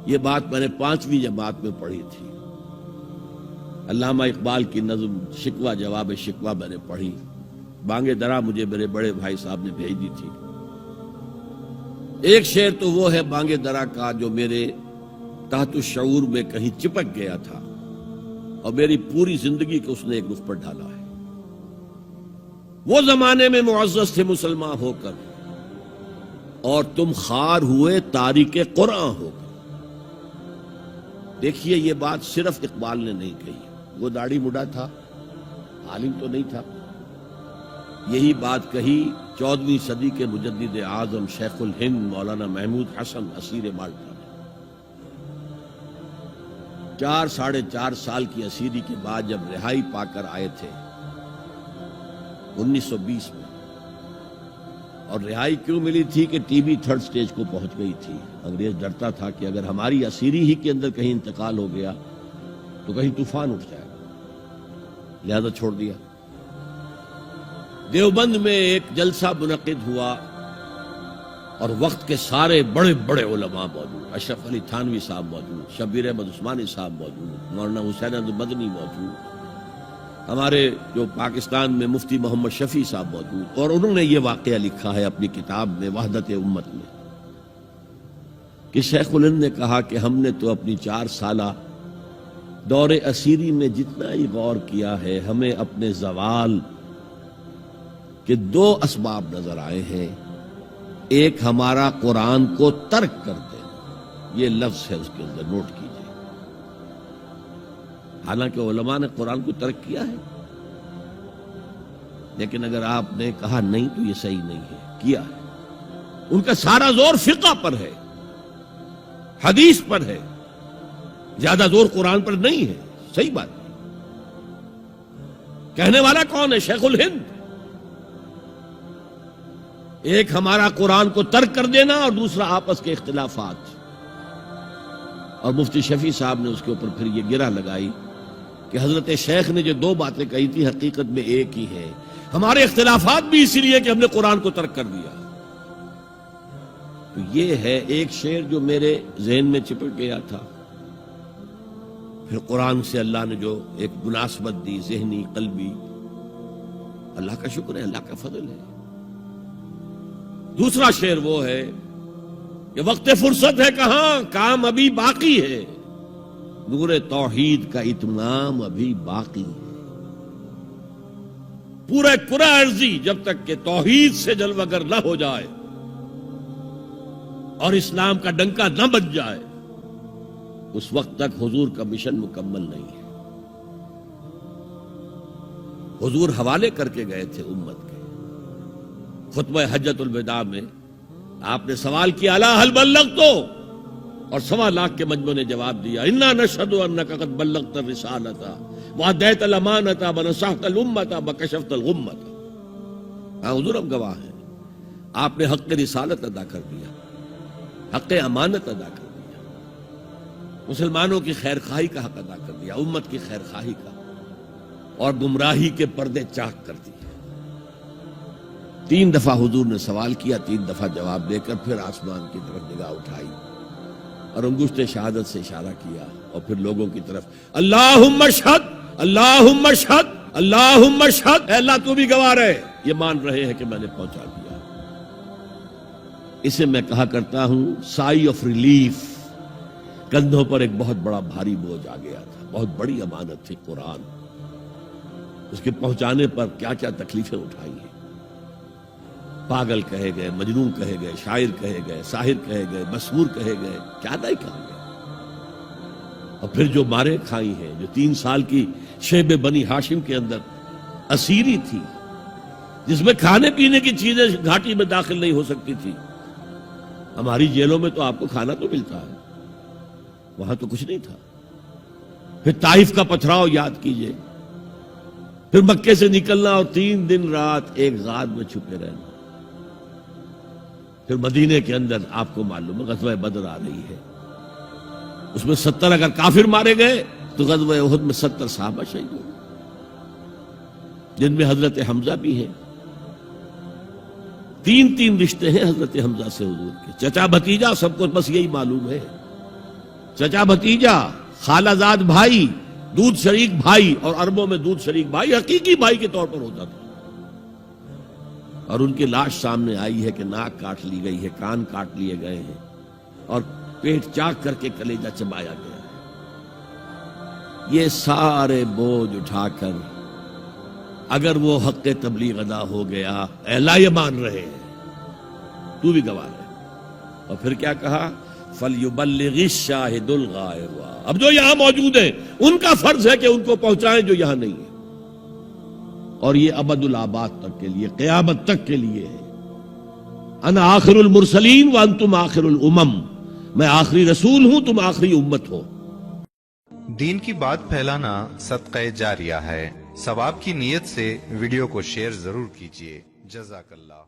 یہ بات میں نے 5ویں جماعت میں پڑھی تھی. علامہ اقبال کی نظم شکوہ جواب شکوہ میں نے پڑھی. بانگ درا مجھے میرے بڑے بھائی صاحب نے بھیج دی تھی. ایک شعر تو وہ ہے بانگ درا کا جو میرے تحت الشعور میں کہیں چپک گیا تھا اور میری پوری زندگی کو اس نے ایک رخ پر ڈالا ہے. وہ زمانے میں معزز تھے مسلمان ہو کر اور تم خوار ہوئے تاریک قرآن ہو کر. دیکھیے یہ بات صرف اقبال نے نہیں کہی. وہ داڑھی مڈا تھا, عالم تو نہیں تھا. یہی بات کہی 14ویں صدی کے مجدد اعظم شیخ الہند مولانا محمود حسن اسیر مالٹا نے. 4 سال کی اسیری کے بعد جب رہائی پا کر آئے تھے 1920 میں, اور رہائی کیوں ملی تھی کہ ٹی بی 3rd سٹیج کو پہنچ گئی تھی. انگریز ڈرتا تھا کہ اگر ہماری اسیری ہی کے اندر کہیں انتقال ہو گیا تو کہیں طوفان اٹھ جائے گا, لہذا چھوڑ دیا. دیوبند میں ایک جلسہ منعقد ہوا اور وقت کے سارے بڑے بڑے علماء موجود. اشرف علی تھانوی صاحب موجود, شبیر احمد عثمانی صاحب موجود, مولانا حسین احمد مدنی موجود, ہمارے جو پاکستان میں مفتی محمد شفیع صاحب موجود. اور انہوں نے یہ واقعہ لکھا ہے اپنی کتاب میں وحدت امت میں کہ شیخ الہند نے کہا کہ ہم نے تو اپنی 4 سالہ دور اسیری میں جتنا ہی غور کیا ہے, ہمیں اپنے زوال کے 2 اسباب نظر آئے ہیں. ایک ہمارا قرآن کو ترک کر دینا, یہ لفظ ہے اس کے اندر, نوٹ کیجئے. حالانکہ علماء نے قرآن کو ترک کیا ہے, لیکن اگر آپ نے کہا نہیں تو یہ صحیح نہیں ہے, کیا ہے. ان کا سارا زور فقہ پر ہے, حدیث پر ہے, زیادہ زور قرآن پر نہیں ہے. صحیح بات ہے. کہنے والا کون ہے؟ شیخ الہند. ایک ہمارا قرآن کو ترک کر دینا اور دوسرا آپس کے اختلافات. اور مفتی شفیع صاحب نے اس کے اوپر پھر یہ گرہ لگائی کہ حضرت شیخ نے جو 2 باتیں کہی تھی حقیقت میں ایک ہی ہے. ہمارے اختلافات بھی اسی لیے کہ ہم نے قرآن کو ترک کر دیا. تو یہ ہے ایک شعر جو میرے ذہن میں چپک گیا تھا. پھر قرآن سے اللہ نے جو ایک مناسبت دی ذہنی قلبی, اللہ کا شکر ہے, اللہ کا فضل ہے. دوسرا شعر وہ ہے کہ وقت فرصت ہے کہاں, کام ابھی باقی ہے, نور توحید کا اتمام ابھی باقی ہے. پورے کرہ ارضی جب تک کہ توحید سے جلوگر نہ ہو جائے اور اسلام کا ڈنکا نہ بج جائے, اس وقت تک حضور کا مشن مکمل نہیں ہے. حضور حوالے کر کے گئے تھے امت کے. خطبہ حجۃ الوداع میں آپ نے سوال کیا الا هل بلغت, اور 1.25 لاکھ کے مجمع نے جواب دیا انا نشهد انك قد بلغت الرسالة واديت الامانة ونصحت الامة وكشفت الغمة. ہاں حضور ہم گواہ ہیں, آپ نے حق رسالت ادا کر دیا, حق امانت ادا کر دیا, مسلمانوں کی خیر خواہی کا حق ادا کر دیا, امت کی خیر خواہی کا, اور گمراہی کے پردے چاک کر دیے. 3 دفعہ حضور نے سوال کیا, 3 دفعہ جواب دے کر پھر آسمان کی طرف نگاہ اٹھائی اور انگشت شہادت سے اشارہ کیا اور پھر لوگوں کی طرف اللہم اشہد اللہم اشہد اللہم اشہد, اے اللہ تو بھی گواہ رہے, یہ مان رہے ہیں کہ میں نے پہنچا دیا. اسے میں کہا کرتا ہوں سائی آف ریلیف. کندھوں پر ایک بہت بڑا بھاری بوجھ آ گیا تھا, بہت بڑی امانت تھی قرآن. اس کے پہنچانے پر کیا کیا تکلیفیں اٹھائی ہیں. پاگل کہے گئے, مجنون کہے گئے, شاعر کہے گئے, ساحر کہے گئے, مسحور کہے گئے, کیا نہیں کہا گیا. اور پھر جو مارے کھائی ہیں, جو 3 سال کی شیب بنی ہاشم کے اندر اسیری تھی, جس میں کھانے پینے کی چیزیں گھاٹی میں داخل نہیں ہو سکتی تھی. ہماری جیلوں میں تو آپ کو کھانا تو ملتا ہے, وہاں تو کچھ نہیں تھا. پھر طائف کا پتھراؤ یاد کیجئے, پھر مکے سے نکلنا اور 3 دن رات ایک غار میں چھپے رہنا. پھر مدینے کے اندر آپ کو معلوم ہے غزوہ بدر آ رہی ہے, اس میں 70 اگر کافر مارے گئے تو غزوہ احد میں 70 صحابہ شہید ہوئے, جن میں حضرت حمزہ بھی ہیں. 3 رشتے ہیں حضرت حمزہ سے حضور کے, چچا بھتیجا, سب کو بس یہی معلوم ہے. چچا بھتیجا، خالہ زاد بھائی، دودھ شریک بھائی، اور عربوں میں دودھ شریک بھائی حقیقی بھائی کے طور پر ہوتا تھا. اور ان کی لاش سامنے آئی ہے کہ ناک کاٹ لی گئی ہے، کان کاٹ لیے گئے ہیں، اور پیٹ چاک کر کے کلیجہ چبایا گیا ہے. یہ سارے بوجھ اٹھا کر اگر وہ حق تبلیغ ادا ہو گیا، اے اللہ یہ مان رہے ہیں، تو بھی گواہ ہے. اور پھر کیا کہا؟ فَلْيُبَلِّغِ الشَّاهِدُ الْغَائِبَ. اب جو یہاں موجود ہیں ان کا فرض ہے کہ ان کو پہنچائیں جو یہاں نہیں ہیں. اور یہ ابد الآباد تک کے لیے، قیامت تک کے لیے ہے. انا آخر المرسلین وانتم آخر الامم. میں آخری رسول ہوں، تم آخری امت ہو. دین کی بات پھیلانا صدقہ جاریہ ہے. ثواب کی نیت سے ویڈیو کو شیئر ضرور کیجیے. جزاک اللہ.